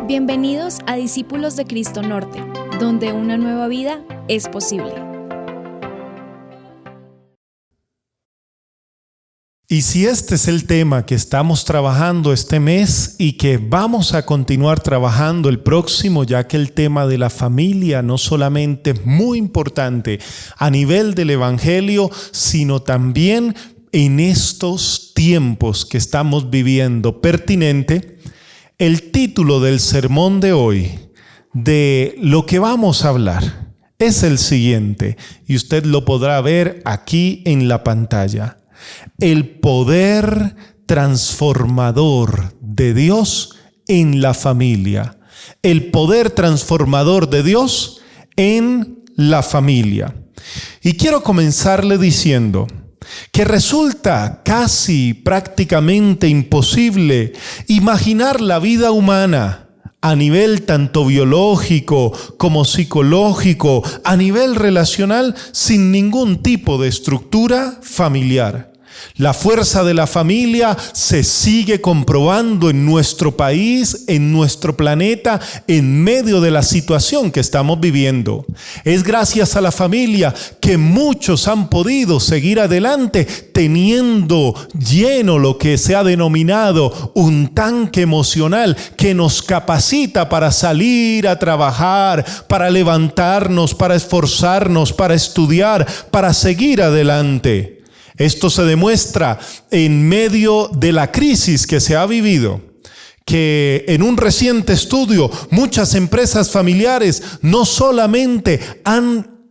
Bienvenidos a Discípulos de Cristo Norte, donde una nueva vida es posible. Y si este es el tema que estamos trabajando este mes y que vamos a continuar trabajando el próximo, ya que el tema de la familia no solamente es muy importante a nivel del Evangelio, sino también en estos tiempos que estamos viviendo pertinente, el título del sermón de hoy, de lo que vamos a hablar, es el siguiente, y usted lo podrá ver aquí en la pantalla. El poder transformador de Dios en la familia. El poder transformador de Dios en la familia. Y quiero comenzarle diciendo que resulta casi prácticamente imposible imaginar la vida humana a nivel tanto biológico como psicológico, a nivel relacional, sin ningún tipo de estructura familiar. La fuerza de la familia se sigue comprobando en nuestro país, en nuestro planeta, en medio de la situación que estamos viviendo. Es gracias a la familia que muchos han podido seguir adelante teniendo lleno lo que se ha denominado un tanque emocional que nos capacita para salir a trabajar, para levantarnos, para esforzarnos, para estudiar, para seguir adelante. Esto se demuestra en medio de la crisis que se ha vivido, que en un reciente estudio muchas empresas familiares no solamente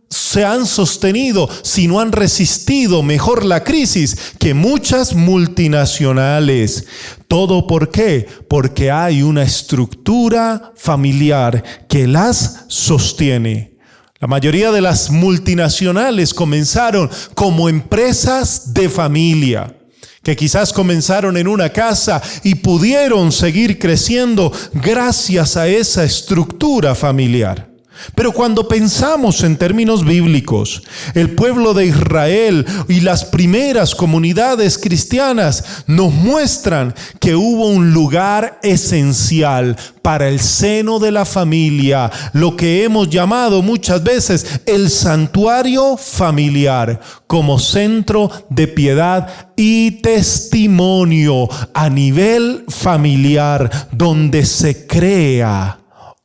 se han sostenido, sino han resistido mejor la crisis que muchas multinacionales. ¿Todo por qué? Porque hay una estructura familiar que las sostiene. La mayoría de las multinacionales comenzaron como empresas de familia, que quizás comenzaron en una casa y pudieron seguir creciendo gracias a esa estructura familiar. Pero cuando pensamos en términos bíblicos, el pueblo de Israel y las primeras comunidades cristianas nos muestran que hubo un lugar esencial para el seno de la familia, lo que hemos llamado muchas veces el santuario familiar, como centro de piedad y testimonio a nivel familiar, donde se crea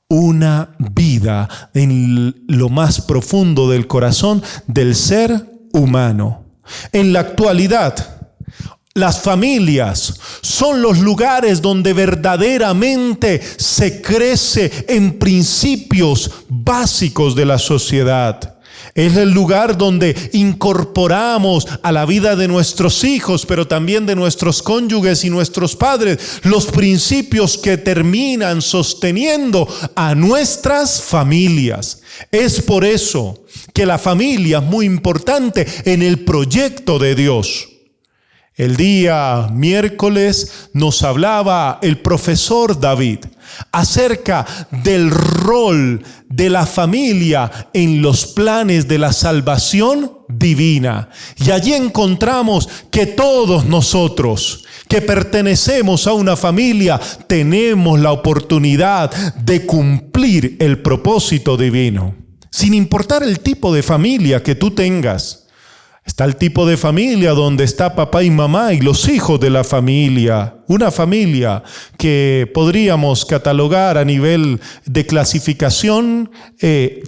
una vida en lo más profundo del corazón del ser humano. En la actualidad, las familias son los lugares donde verdaderamente se crece en principios básicos de la sociedad. Es el lugar donde incorporamos a la vida de nuestros hijos, pero también de nuestros cónyuges y nuestros padres, los principios que terminan sosteniendo a nuestras familias. Es por eso que la familia es muy importante en el proyecto de Dios. El día miércoles nos hablaba el profesor David acerca del rol de la familia en los planes de la salvación divina. Y allí encontramos que todos nosotros que pertenecemos a una familia tenemos la oportunidad de cumplir el propósito divino. Sin importar el tipo de familia que tú tengas. Está el tipo de familia donde está papá y mamá y los hijos de la familia. Una familia que podríamos catalogar a nivel de clasificación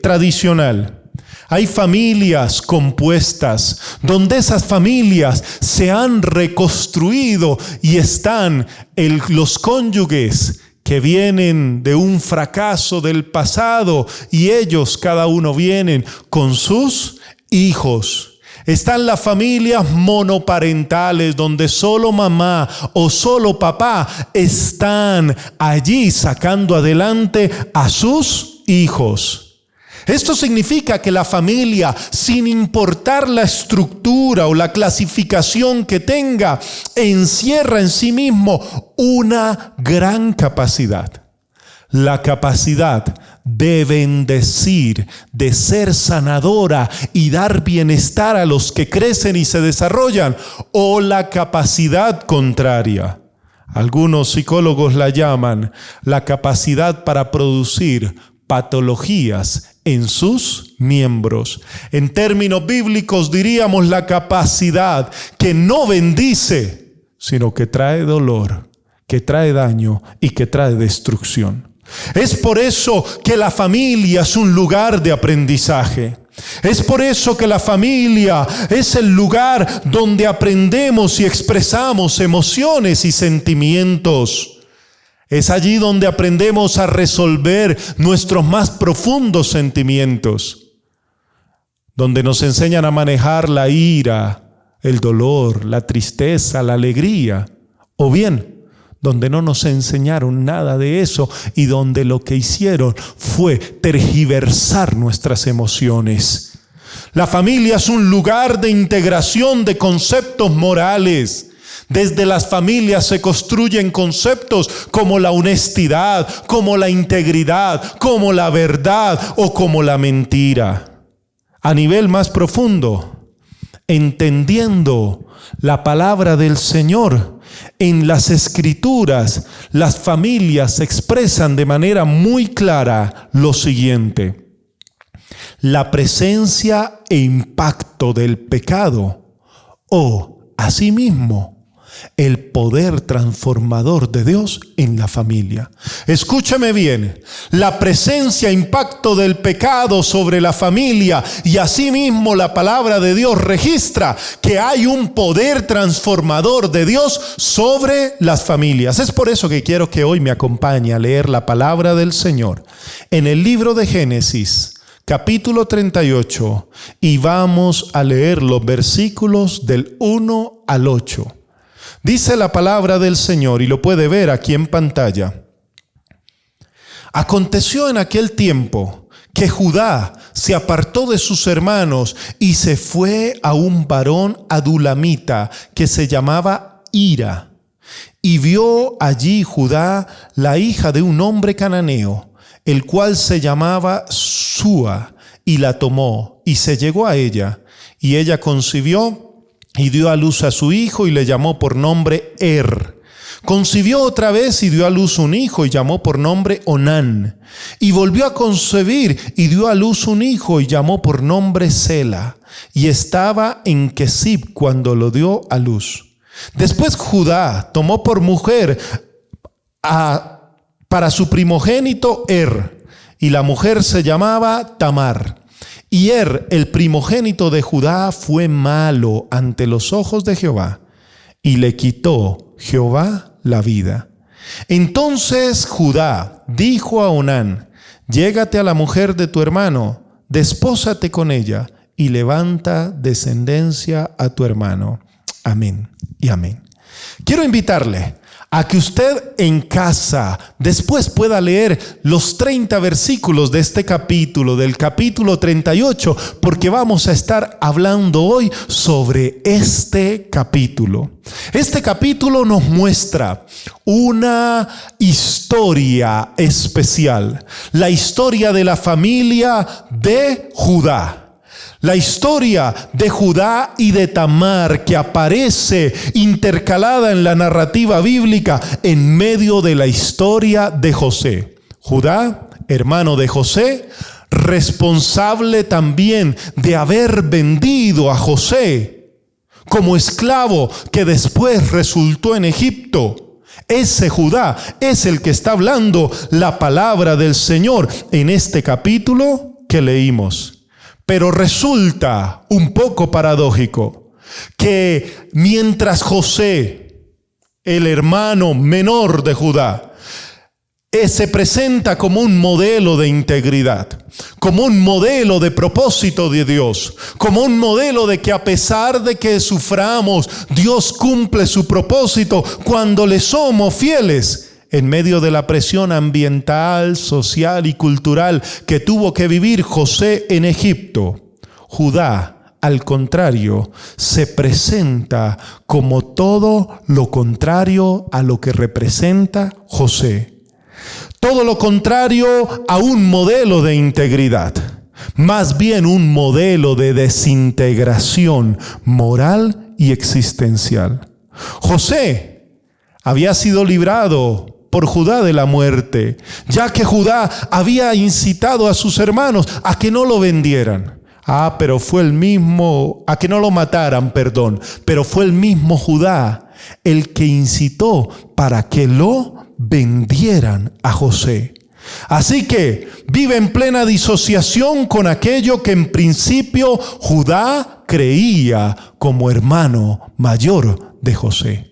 tradicional. Hay familias compuestas donde esas familias se han reconstruido y están los cónyuges que vienen de un fracaso del pasado y ellos cada uno vienen con sus hijos. Están las familias monoparentales donde solo mamá o solo papá están allí sacando adelante a sus hijos. Esto significa que la familia, sin importar la estructura o la clasificación que tenga, encierra en sí mismo una gran capacidad. La capacidad de bendecir, de ser sanadora y dar bienestar a los que crecen y se desarrollan, o la capacidad contraria, Algunos psicólogos la llaman la capacidad para producir patologías en sus miembros. En términos bíblicos diríamos la capacidad que no bendice, sino que trae dolor, que trae daño y que trae destrucción. Es por eso que la familia es un lugar de aprendizaje. Es por eso que la familia es el lugar donde aprendemos y expresamos emociones y sentimientos. Es allí donde aprendemos a resolver nuestros más profundos sentimientos, donde nos enseñan a manejar la ira, el dolor, la tristeza, la alegría, o bien donde no nos enseñaron nada de eso y donde lo que hicieron fue tergiversar nuestras emociones. La familia es un lugar de integración de conceptos morales. Desde las familias se construyen conceptos como la honestidad, como la integridad, como la verdad o como la mentira. A nivel más profundo, entendiendo la palabra del Señor, en las Escrituras, las familias expresan de manera muy clara lo siguiente: la presencia e impacto del pecado o, asimismo, el poder transformador de Dios en la familia. Escúcheme bien, la presencia e impacto del pecado sobre la familia y asimismo la palabra de Dios registra que hay un poder transformador de Dios sobre las familias. Es por eso que quiero que hoy me acompañe a leer la palabra del Señor en el libro de Génesis, capítulo 38, y vamos a leer los versículos del 1 al 8. Dice la palabra del Señor, y lo puede ver aquí en pantalla. Aconteció en aquel tiempo que Judá se apartó de sus hermanos y se fue a un varón adulamita que se llamaba Hira. Y vio allí Judá la hija de un hombre cananeo, el cual se llamaba Súa, y la tomó y se llegó a ella. Y ella concibió y dio a luz a su hijo y le llamó por nombre Concibió otra vez y dio a luz un hijo y llamó por nombre Onán. Y volvió a concebir y dio a luz un hijo y llamó por nombre Sela. Y estaba en Kesib cuando lo dio a luz. Después Judá tomó por mujer para su primogénito y la mujer se llamaba Tamar. Y el primogénito de Judá, fue malo ante los ojos de Jehová, y le quitó Jehová la vida. Entonces Judá dijo a Onán: llégate a la mujer de tu hermano, despósate con ella, y levanta descendencia a tu hermano. Amén y amén. Quiero invitarle a que usted en casa después pueda leer los 30 versículos de este capítulo, del capítulo 38, porque vamos a estar hablando hoy sobre este capítulo. Este capítulo nos muestra una historia especial, la historia de la familia de Judá. La historia de Judá y de Tamar, que aparece intercalada en la narrativa bíblica en medio de la historia de José. Judá, hermano de José, responsable también de haber vendido a José como esclavo que después resultó en Egipto. Ese Judá es el que está hablando la palabra del Señor en este capítulo que leímos. Pero resulta un poco paradójico que mientras José, el hermano menor de Judá, se presenta como un modelo de integridad, como un modelo de propósito de Dios, como un modelo de que a pesar de que suframos, Dios cumple su propósito cuando le somos fieles. En medio de la presión ambiental, social y cultural que tuvo que vivir José en Egipto, Judá, al contrario, se presenta como todo lo contrario a lo que representa José. Todo lo contrario a un modelo de integridad, más bien un modelo de desintegración moral y existencial. José, había sido librado por Judá de la muerte, ya que Judá había incitado a sus hermanos a que no lo vendieran. Pero fue el mismo, a que no lo mataran, pero fue el mismo Judá el que incitó para que lo vendieran a José. Así que vive en plena disociación con aquello que en principio Judá creía como hermano mayor de José.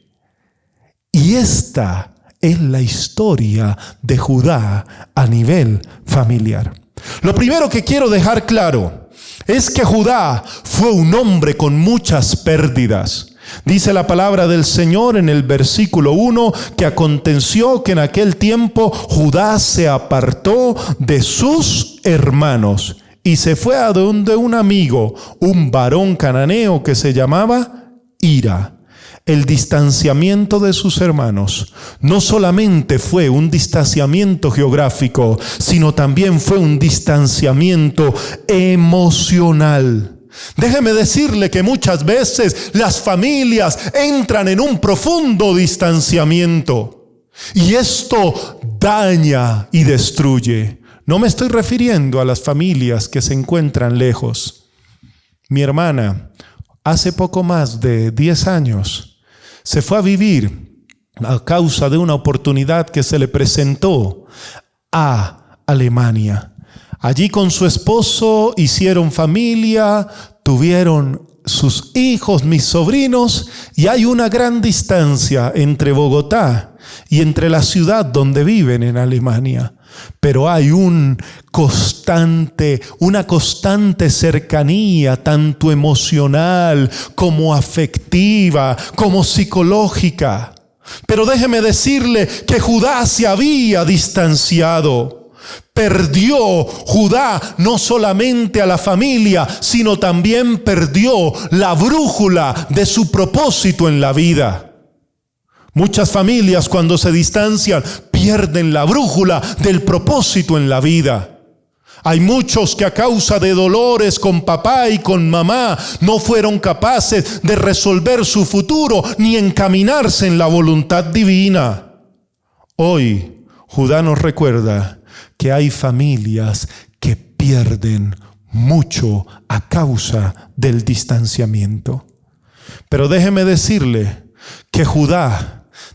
Y esta es la historia de Judá a nivel familiar. Lo primero que quiero dejar claro es que Judá fue un hombre con muchas pérdidas. Dice la palabra del Señor en el versículo 1 que aconteció que en aquel tiempo Judá se apartó de sus hermanos y se fue a donde un amigo, un varón cananeo que se llamaba Hira. El distanciamiento de sus hermanos no solamente fue un distanciamiento geográfico, sino también fue un distanciamiento emocional. Déjeme decirle que muchas veces las familias entran en un profundo distanciamiento y esto daña y destruye. No me estoy refiriendo a las familias que se encuentran lejos. Mi hermana, hace poco más de 10 años, se fue a vivir a causa de una oportunidad que se le presentó a Alemania. Allí con su esposo hicieron familia, tuvieron sus hijos, mis sobrinos, y hay una gran distancia entre Bogotá y entre la ciudad donde viven en Alemania. Pero hay una constante cercanía, tanto emocional como afectiva, como psicológica. Pero déjeme decirle que Judá se había distanciado. Perdió Judá no solamente a la familia, sino también perdió la brújula de su propósito en la vida. Muchas familias cuando se distancian pierden la brújula del propósito en la vida. Hay muchos que a causa de dolores con papá y con mamá no fueron capaces de resolver su futuro ni encaminarse en la voluntad divina. Hoy Judá nos recuerda que hay familias que pierden mucho a causa del distanciamiento. Pero déjeme decirle que Judá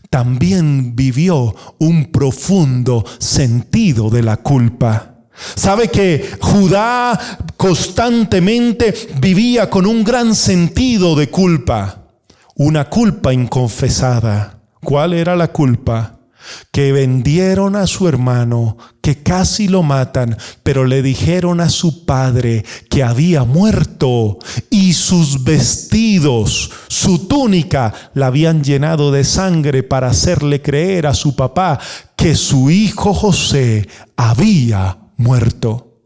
también vivió un profundo sentido de la culpa. ¿Sabe que Judá constantemente vivía con un gran sentido de culpa? Una culpa inconfesada. ¿Cuál era la culpa? Que vendieron a su hermano, que casi lo matan, pero le dijeron a su padre que había muerto y sus vestidos, su túnica, la habían llenado de sangre para hacerle creer a su papá que su hijo José había muerto.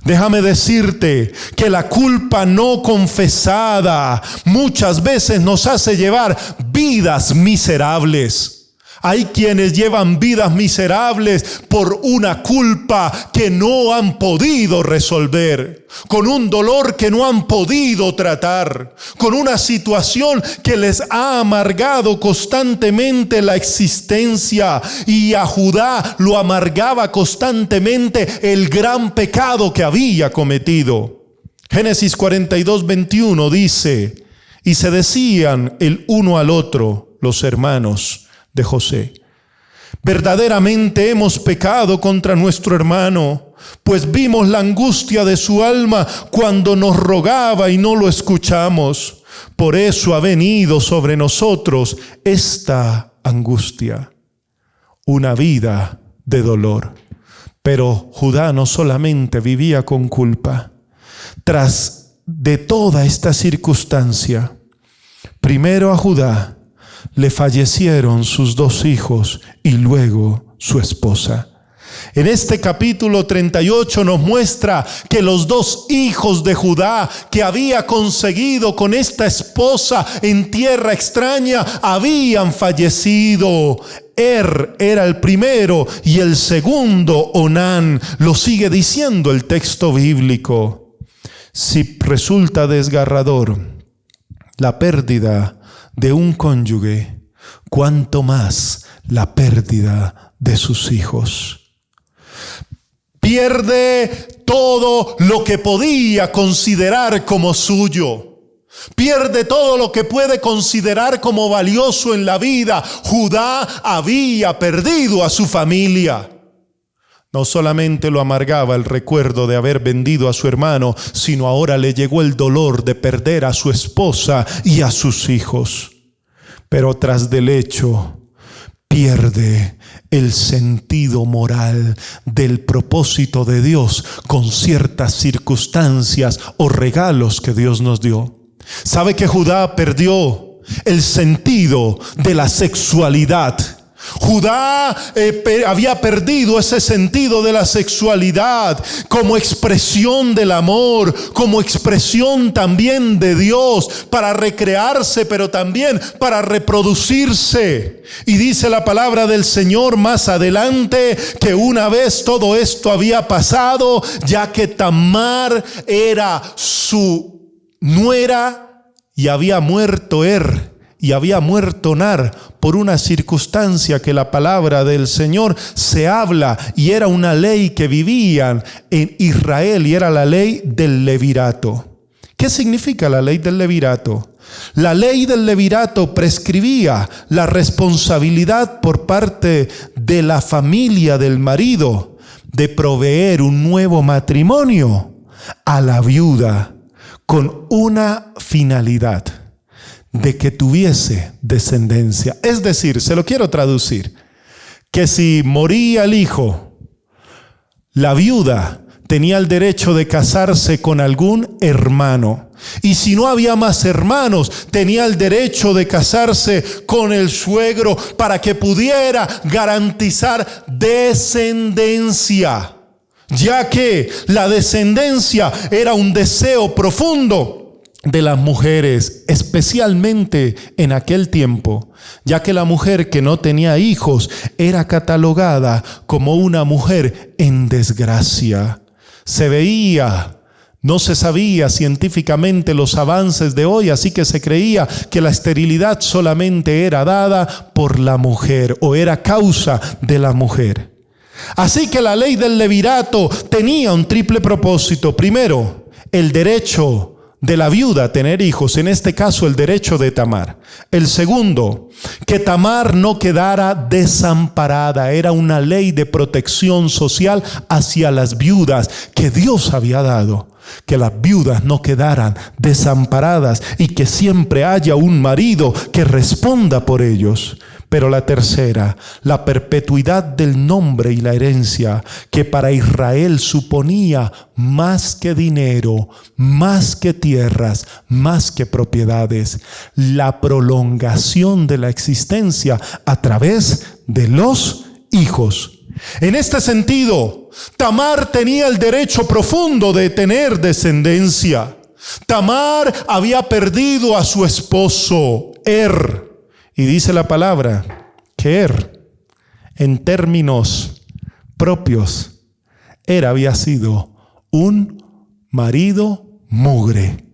Déjame decirte que la culpa no confesada muchas veces nos hace llevar vidas miserables. Hay quienes llevan vidas miserables por una culpa que no han podido resolver, con un dolor que no han podido tratar, con una situación que les ha amargado constantemente la existencia. Y a Judá lo amargaba constantemente el gran pecado que había cometido. Génesis 42:21 dice: y se decían el uno al otro, los hermanos de José: verdaderamente hemos pecado contra nuestro hermano, pues vimos la angustia de su alma cuando nos rogaba y no lo escuchamos. Por eso ha venido sobre nosotros esta angustia. Una vida de dolor. Pero Judá no solamente vivía con culpa. Tras de toda esta circunstancia, primero a Judá le fallecieron sus 2 hijos y luego su esposa. En este capítulo 38 nos muestra que los 2 hijos de Judá que había conseguido con esta esposa en tierra extraña habían fallecido. Era el primero y el segundo, Onán. Lo sigue diciendo el texto bíblico. Si resulta desgarrador la pérdida de un cónyuge, cuánto más la pérdida de sus hijos. Pierde todo lo que podía considerar como suyo. Pierde todo lo que puede considerar como valioso en la vida. Judá había perdido a su familia. No solamente lo amargaba el recuerdo de haber vendido a su hermano, sino ahora le llegó el dolor de perder a su esposa y a sus hijos. Pero tras del hecho, pierde el sentido moral del propósito de Dios con ciertas circunstancias o regalos que Dios nos dio. ¿Sabe que Judá perdió el sentido de la sexualidad? Judá había perdido ese sentido de la sexualidad como expresión del amor, como expresión también de Dios para recrearse, pero también para reproducirse. Y dice la palabra del Señor más adelante que una vez todo esto había pasado, ya que Tamar era su nuera y había muerto y había muerto Nar por una circunstancia que la palabra del Señor se habla, y era una ley que vivían en Israel y era la ley del levirato. ¿Qué significa la ley del levirato? La ley del levirato prescribía la responsabilidad por parte de la familia del marido de proveer un nuevo matrimonio a la viuda con una finalidad: de que tuviese descendencia. Es decir, se lo quiero traducir, que si moría el hijo, la viuda tenía el derecho de casarse con algún hermano. Y si no había más hermanos, tenía el derecho de casarse con el suegro para que pudiera garantizar descendencia, ya que la descendencia era un deseo profundo de las mujeres, especialmente en aquel tiempo, ya que la mujer que no tenía hijos era catalogada como una mujer en desgracia. Se veía, no se sabía científicamente los avances de hoy, así que se creía que la esterilidad solamente era dada por la mujer o era causa de la mujer. Así que la ley del levirato tenía un triple propósito. Primero, el derecho de la viuda a tener hijos, en este caso el derecho de Tamar. El segundo, que Tamar no quedara desamparada. Era una ley de protección social hacia las viudas que Dios había dado. Que las viudas no quedaran desamparadas y que siempre haya un marido que responda por ellos. Pero la tercera, la perpetuidad del nombre y la herencia, que para Israel suponía más que dinero, más que tierras, más que propiedades, la prolongación de la existencia a través de los hijos. En este sentido, Tamar tenía el derecho profundo de tener descendencia. Tamar había perdido a su esposo, y dice la palabra que en términos propios, había sido un marido mugre.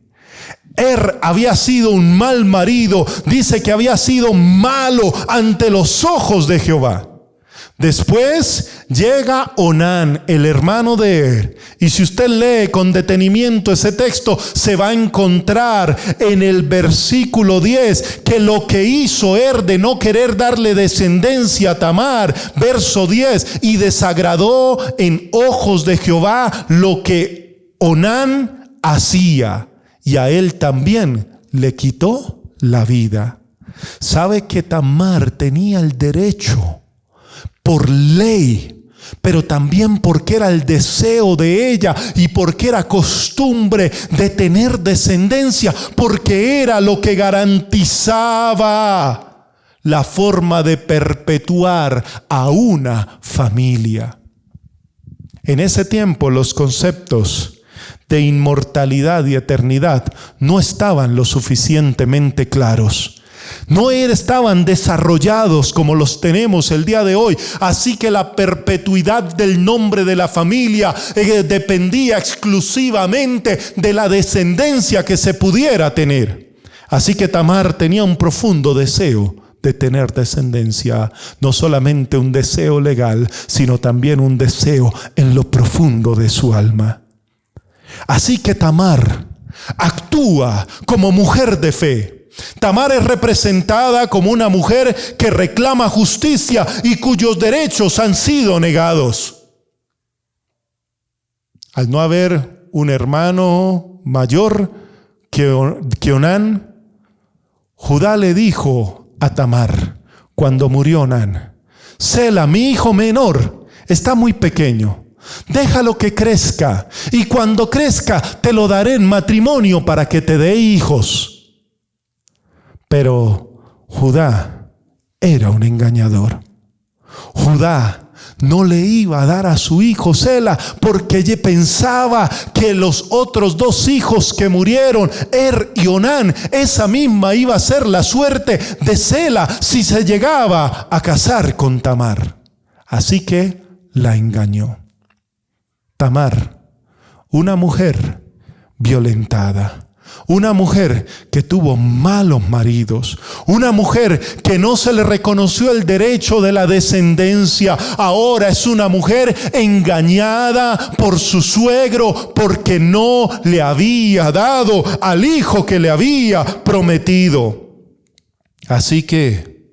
Había sido un mal marido. Dice que había sido malo ante los ojos de Jehová. Después llega Onán, el hermano de y si usted lee con detenimiento ese texto, se va a encontrar en el versículo 10 que lo que hizo de no querer darle descendencia a Tamar, verso 10, y desagradó en ojos de Jehová lo que Onán hacía, y a él también le quitó la vida. ¿Sabe que Tamar tenía el derecho por ley, pero también porque era el deseo de ella y porque era costumbre de tener descendencia, porque era lo que garantizaba la forma de perpetuar a una familia? En ese tiempo los conceptos de inmortalidad y eternidad no estaban lo suficientemente claros. No estaban desarrollados como los tenemos el día de hoy. Así que la perpetuidad del nombre de la familia dependía exclusivamente de la descendencia que se pudiera tener. Así que Tamar tenía un profundo deseo de tener descendencia. No solamente un deseo legal, sino también un deseo en lo profundo de su alma. Así que Tamar actúa como mujer de fe. Tamar es representada como una mujer que reclama justicia y cuyos derechos han sido negados. Al no haber un hermano mayor que Onán, Judá le dijo a Tamar cuando murió Onán: Sela, mi hijo menor, está muy pequeño. Déjalo que crezca, y cuando crezca te lo daré en matrimonio para que te dé hijos. Pero Judá era un engañador. Judá no le iba a dar a su hijo Sela porque ella pensaba que los otros dos hijos que murieron, y Onán, esa misma iba a ser la suerte de Sela si se llegaba a casar con Tamar. Así que la engañó. Tamar, una mujer violentada, una mujer que tuvo malos maridos, una mujer que no se le reconoció el derecho de la descendencia, ahora es una mujer engañada por su suegro porque no le había dado al hijo que le había prometido. Así que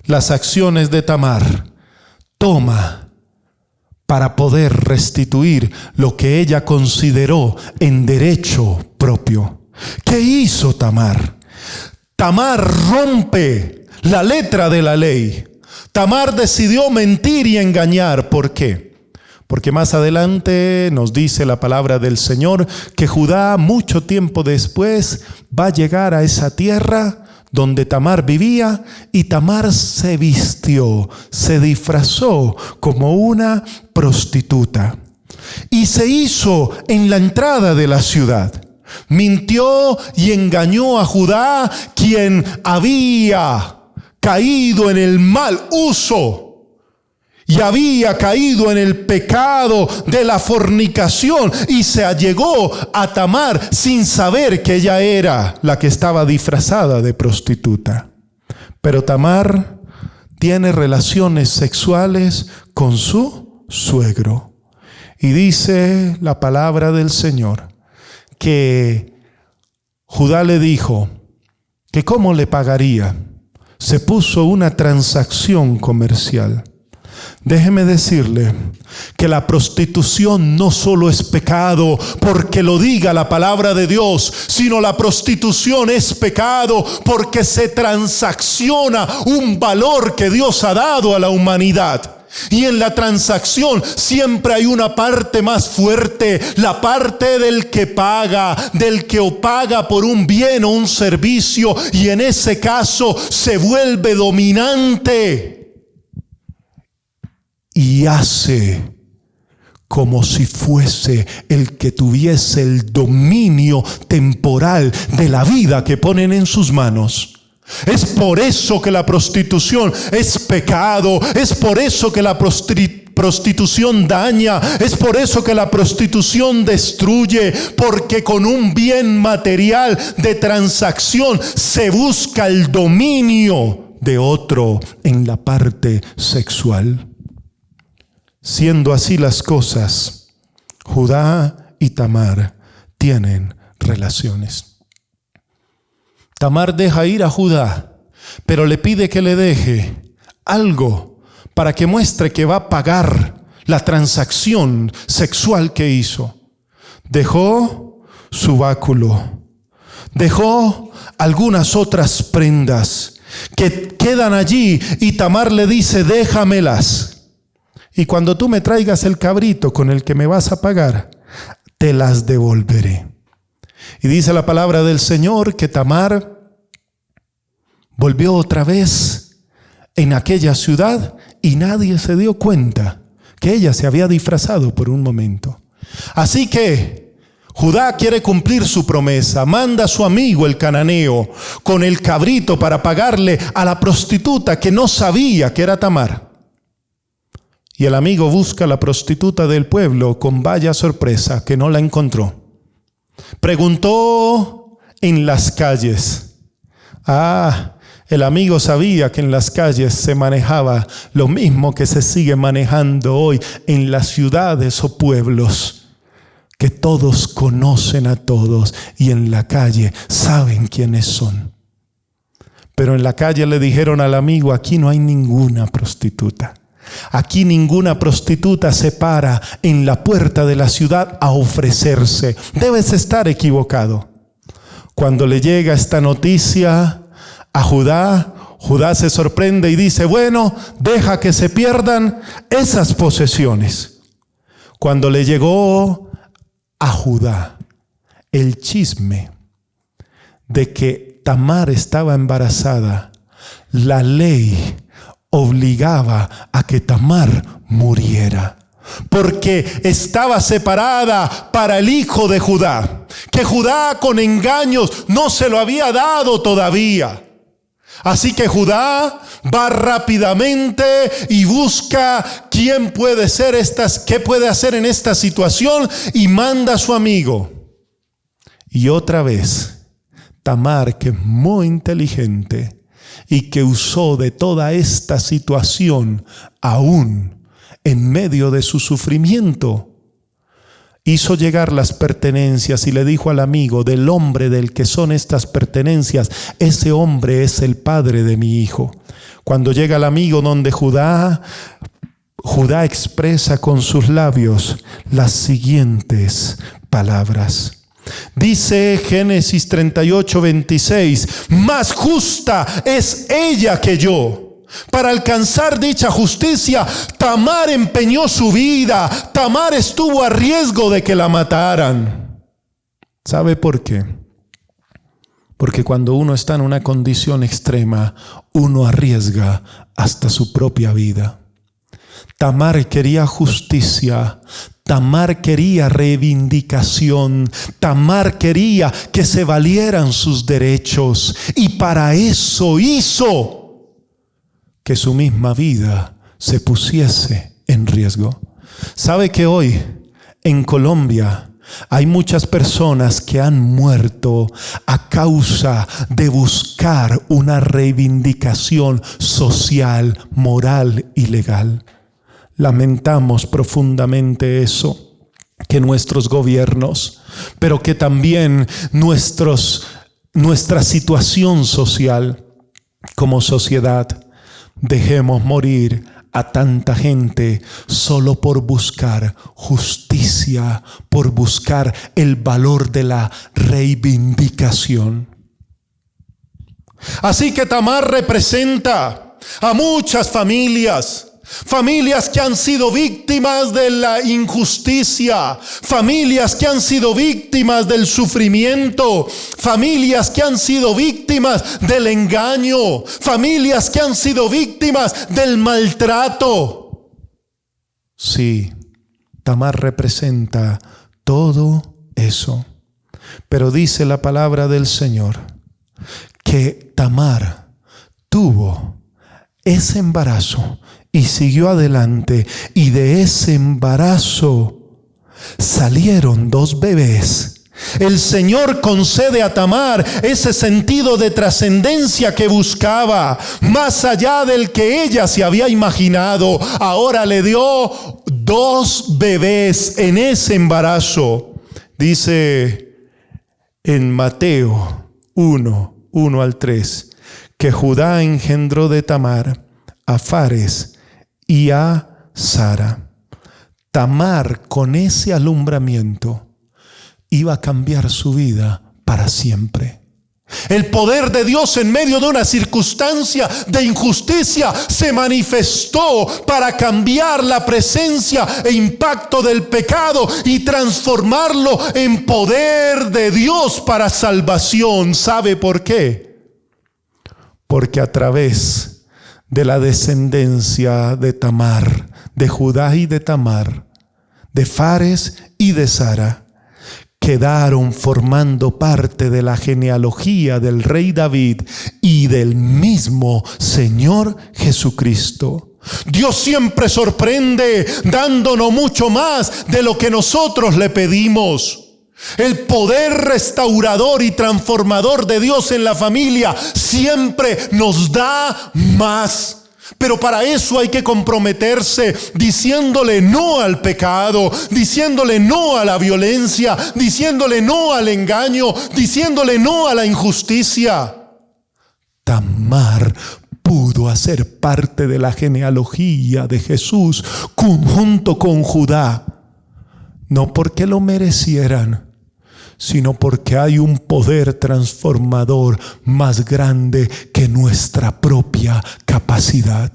las acciones de Tamar toma para poder restituir lo que ella consideró en derecho propio. ¿Qué hizo Tamar? Tamar rompe la letra de la ley. Tamar decidió mentir y engañar. ¿Por qué? Porque más adelante nos dice la palabra del Señor que Judá, mucho tiempo después, va a llegar a esa tierra donde Tamar vivía, y Tamar se vistió, se disfrazó como una prostituta y se hizo en la entrada de la ciudad. Mintió y engañó a Judá, quien había caído en el mal uso y había caído en el pecado de la fornicación, y se allegó a Tamar sin saber que ella era la que estaba disfrazada de prostituta. Pero Tamar tiene relaciones sexuales con su suegro. Y dice la palabra del Señor que Judá le dijo que cómo le pagaría. Se puso una transacción comercial. Déjeme decirle que la prostitución no solo es pecado porque lo diga la palabra de Dios, sino la prostitución es pecado porque se transacciona un valor que Dios ha dado a la humanidad. Y en la transacción siempre hay una parte más fuerte, la parte del que paga por un bien o un servicio, y en ese caso se vuelve dominante y hace como si fuese el que tuviese el dominio temporal de la vida que ponen en sus manos. Es por eso que la prostitución es pecado, es por eso que la prostitución daña, es por eso que la prostitución destruye, porque con un bien material de transacción se busca el dominio de otro en la parte sexual. Siendo así las cosas, Judá y Tamar tienen relaciones. Tamar deja ir a Judá, pero le pide que le deje algo para que muestre que va a pagar la transacción sexual que hizo. Dejó su báculo, dejó algunas otras prendas que quedan allí, y Tamar le dice: déjamelas. Y cuando tú me traigas el cabrito con el que me vas a pagar, te las devolveré. Y dice la palabra del Señor que Tamar volvió otra vez en aquella ciudad y nadie se dio cuenta que ella se había disfrazado por un momento. Así que Judá quiere cumplir su promesa, manda a su amigo el cananeo con el cabrito para pagarle a la prostituta que no sabía que era Tamar. Y el amigo busca a la prostituta del pueblo con vaya sorpresa que no la encontró. Preguntó en las calles. El amigo sabía que en las calles se manejaba lo mismo que se sigue manejando hoy en las ciudades o pueblos, que todos conocen a todos y en la calle saben quiénes son. Pero en la calle le dijeron al amigo: aquí no hay ninguna prostituta. Aquí ninguna prostituta se para en la puerta de la ciudad a ofrecerse. Debes estar equivocado. Cuando le llega esta noticia a Judá, Judá se sorprende y dice: bueno, deja que se pierdan esas posesiones. Cuando le llegó a Judá el chisme de que Tamar estaba embarazada, la ley obligaba a que Tamar muriera, porque estaba separada para el hijo de Judá, que Judá con engaños no se lo había dado todavía. Así que Judá va rápidamente y busca qué puede hacer en esta situación, y manda a su amigo. Y otra vez, Tamar, que es muy inteligente y que usó de toda esta situación aún en medio de su sufrimiento, hizo llegar las pertenencias y le dijo al amigo: del hombre del que son estas pertenencias, ese hombre es el padre de mi hijo. Cuando llega el amigo donde Judá expresa con sus labios las siguientes palabras. Dice Génesis 38:26: más justa es ella que yo. Para alcanzar dicha justicia, Tamar empeñó su vida. Tamar estuvo a riesgo de que la mataran. ¿Sabe por qué? Porque cuando uno está en una condición extrema, uno arriesga hasta su propia vida. Tamar quería justicia. Tamar quería reivindicación. Tamar quería que se valieran sus derechos. Y para eso hizo que su misma vida se pusiese en riesgo. ¿Sabe que hoy en Colombia hay muchas personas que han muerto a causa de buscar una reivindicación social, moral y legal? Lamentamos profundamente eso, que nuestros gobiernos, pero que también nuestra situación social como sociedad, dejemos morir a tanta gente solo por buscar justicia, por buscar el valor de la reivindicación. Así que Tamar representa a muchas familias que han sido víctimas de la injusticia, familias que han sido víctimas del sufrimiento, familias que han sido víctimas del engaño, familias que han sido víctimas del maltrato. Sí, Tamar representa todo eso. Pero dice la palabra del Señor que Tamar tuvo ese embarazo y siguió adelante, y de ese embarazo salieron 2 bebés. El Señor concede a Tamar ese sentido de trascendencia que buscaba, más allá del que ella se había imaginado. Ahora le dio 2 bebés en ese embarazo. Dice en Mateo 1:1-3, que Judá engendró de Tamar a Fares y a Sara. Tamar, con ese alumbramiento, iba a cambiar su vida para siempre. El poder de Dios en medio de una circunstancia de injusticia se manifestó para cambiar la presencia e impacto del pecado y transformarlo en poder de Dios para salvación. ¿Sabe por qué? Porque a través de la descendencia de Tamar, de Judá y de Tamar, de Fares y de Sara, quedaron formando parte de la genealogía del rey David y del mismo Señor Jesucristo. Dios siempre sorprende dándonos mucho más de lo que nosotros le pedimos. El poder restaurador y transformador de Dios en la familia siempre nos da más. Pero para eso hay que comprometerse diciéndole no al pecado, diciéndole no a la violencia, diciéndole no al engaño, diciéndole no a la injusticia. Tamar pudo hacer parte de la genealogía de Jesús junto con Judá, no porque lo merecieran, sino porque hay un poder transformador más grande que nuestra propia capacidad.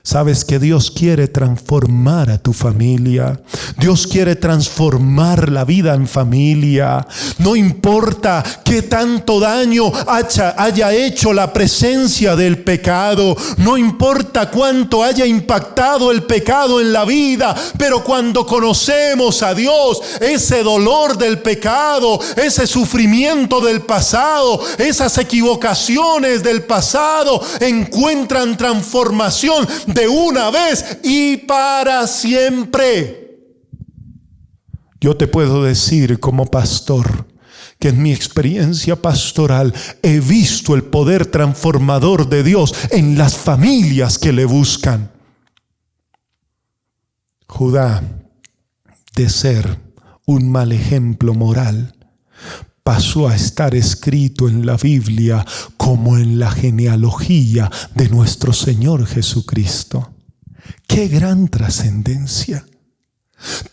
Sabes que Dios quiere transformar a tu familia. Dios quiere transformar la vida en familia. No importa qué tanto daño haya hecho la presencia del pecado. No importa cuánto haya impactado el pecado en la vida. Pero cuando conocemos a Dios, ese dolor del pecado, ese sufrimiento del pasado, esas equivocaciones del pasado encuentran transformación de una vez y para siempre. Yo te puedo decir como pastor que en mi experiencia pastoral he visto el poder transformador de Dios en las familias que le buscan. Judá, de ser un mal ejemplo moral, pasó a estar escrito en la Biblia como en la genealogía de nuestro Señor Jesucristo. ¡Qué gran trascendencia!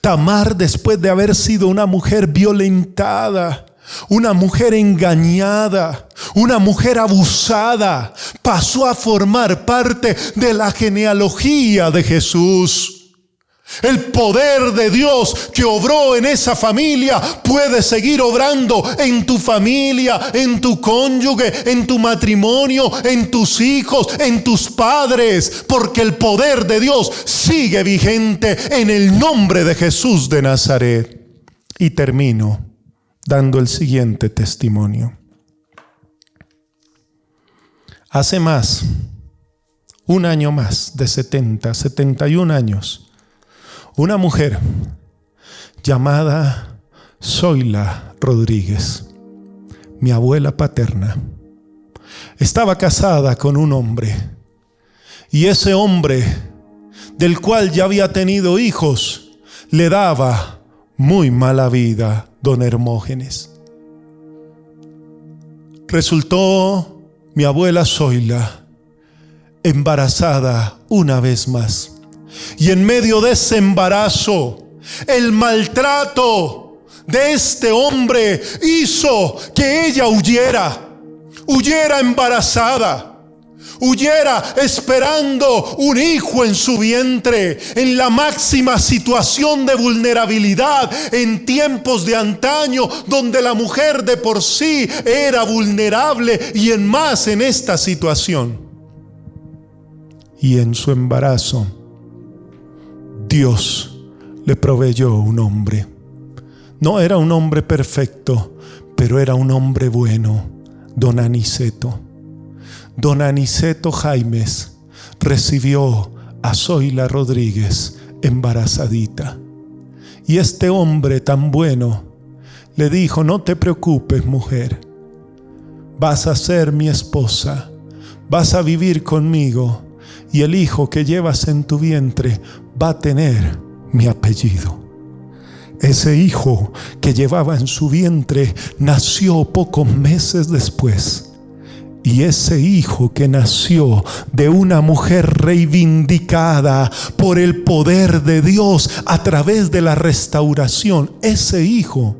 Tamar, después de haber sido una mujer violentada, una mujer engañada, una mujer abusada, pasó a formar parte de la genealogía de Jesús. El poder de Dios que obró en esa familia puede seguir obrando en tu familia, en tu cónyuge, en tu matrimonio, en tus hijos, en tus padres, porque el poder de Dios sigue vigente en el nombre de Jesús de Nazaret. Y termino dando el siguiente testimonio. Hace un año más, de 71 años, una mujer llamada Zoila Rodríguez, mi abuela paterna, estaba casada con un hombre, y ese hombre, del cual ya había tenido hijos, le daba muy mala vida, don Hermógenes. Resultó mi abuela Zoila embarazada una vez más. Y en medio de ese embarazo, el maltrato de este hombre hizo que ella huyera embarazada, huyera esperando un hijo en su vientre, en la máxima situación de vulnerabilidad en tiempos de antaño, donde la mujer de por sí era vulnerable y en más en esta situación. Y en su embarazo, Dios le proveyó un hombre. No era un hombre perfecto, pero era un hombre bueno, don Aniceto. Don Aniceto Jaimes recibió a Zoila Rodríguez embarazadita. Y este hombre tan bueno le dijo: no te preocupes, mujer, vas a ser mi esposa, vas a vivir conmigo, y el hijo que llevas en tu vientre va a tener mi apellido. Ese hijo que llevaba en su vientre nació pocos meses después. Y ese hijo que nació de una mujer reivindicada por el poder de Dios a través de la restauración, ese hijo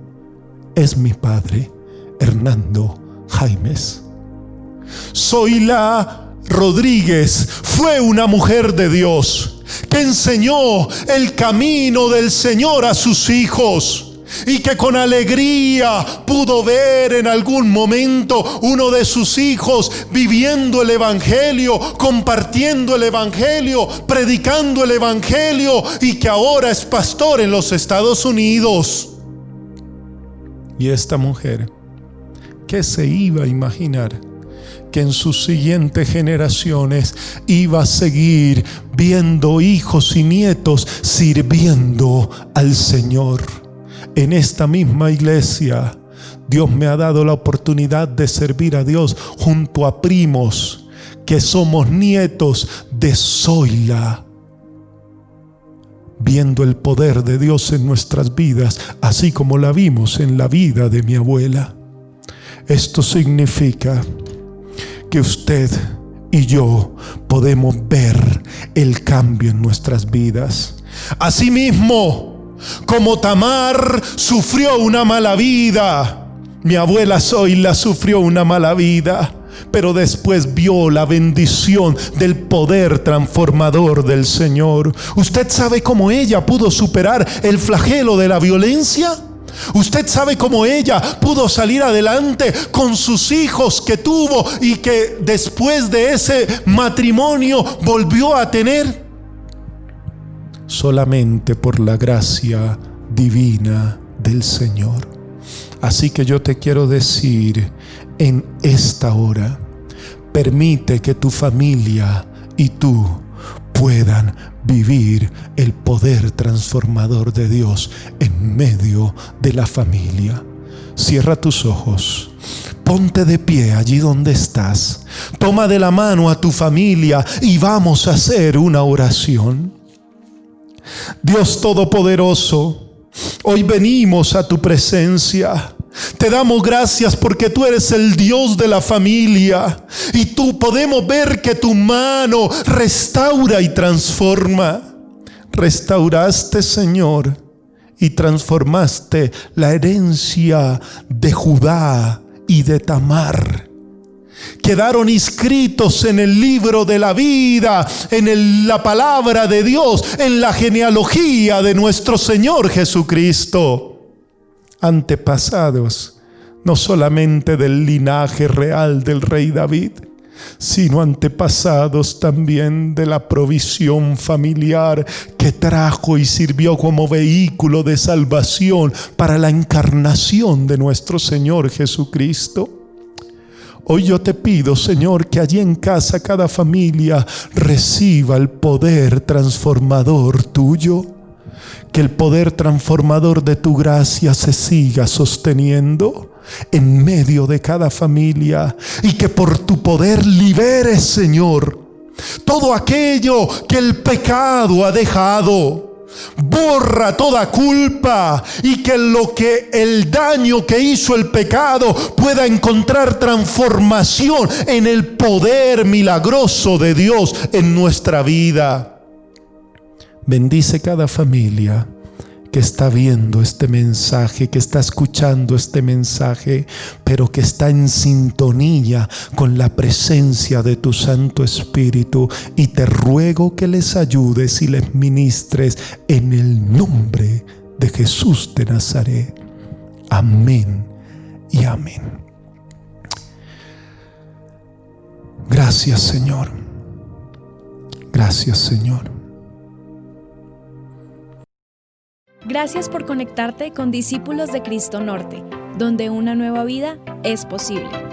es mi padre, Hernando Jaimes. Zoila Rodríguez fue una mujer de Dios que enseñó el camino del Señor a sus hijos, y que con alegría pudo ver en algún momento uno de sus hijos viviendo el Evangelio, compartiendo el Evangelio, predicando el Evangelio, y que ahora es pastor en los Estados Unidos. Y esta mujer, ¿qué se iba a imaginar? Que en sus siguientes generaciones iba a seguir viendo hijos y nietos sirviendo al Señor. en esta misma iglesia, Dios me ha dado la oportunidad de servir a Dios junto a primos que somos nietos de Zoila, viendo el poder de Dios en nuestras vidas, así como la vimos en la vida de mi abuela. Esto significa que usted y yo podemos ver el cambio en nuestras vidas. Asimismo, como Tamar sufrió una mala vida, mi abuela Zoila sufrió una mala vida, pero después vio la bendición del poder transformador del Señor. ¿Usted sabe cómo ella pudo superar el flagelo de la violencia? ¿Usted sabe cómo ella pudo salir adelante con sus hijos que tuvo y que después de ese matrimonio volvió a tener? Solamente por la gracia divina del Señor. Así que yo te quiero decir en esta hora, permite que tu familia y tú puedan vivir el poder transformador de Dios en medio de la familia. Cierra tus ojos, ponte de pie allí donde estás, toma de la mano a tu familia y vamos a hacer una oración. Dios Todopoderoso, hoy venimos a tu presencia. Te damos gracias porque tú eres el Dios de la familia y tú podemos ver que tu mano restaura y transforma. Restauraste, Señor, y transformaste la herencia de Judá y de Tamar. Quedaron inscritos en el libro de la vida, en la palabra de Dios, en la genealogía de nuestro Señor Jesucristo. Antepasados, no solamente del linaje real del rey David, sino antepasados también de la provisión familiar que trajo y sirvió como vehículo de salvación para la encarnación de nuestro Señor Jesucristo. Hoy yo te pido, Señor, que allí en casa cada familia reciba el poder transformador tuyo. Que el poder transformador de tu gracia se siga sosteniendo en medio de cada familia y que por tu poder liberes, Señor, todo aquello que el pecado ha dejado. Borra toda culpa y que el daño que hizo el pecado pueda encontrar transformación en el poder milagroso de Dios en nuestra vida. Bendice cada familia que está viendo este mensaje, que está escuchando este mensaje, pero que está en sintonía con la presencia de tu Santo Espíritu. Y te ruego que les ayudes y les ministres en el nombre de Jesús de Nazaret. Amén y amén. Gracias, Señor. Gracias, Señor. Gracias por conectarte con Discípulos de Cristo Norte, donde una nueva vida es posible.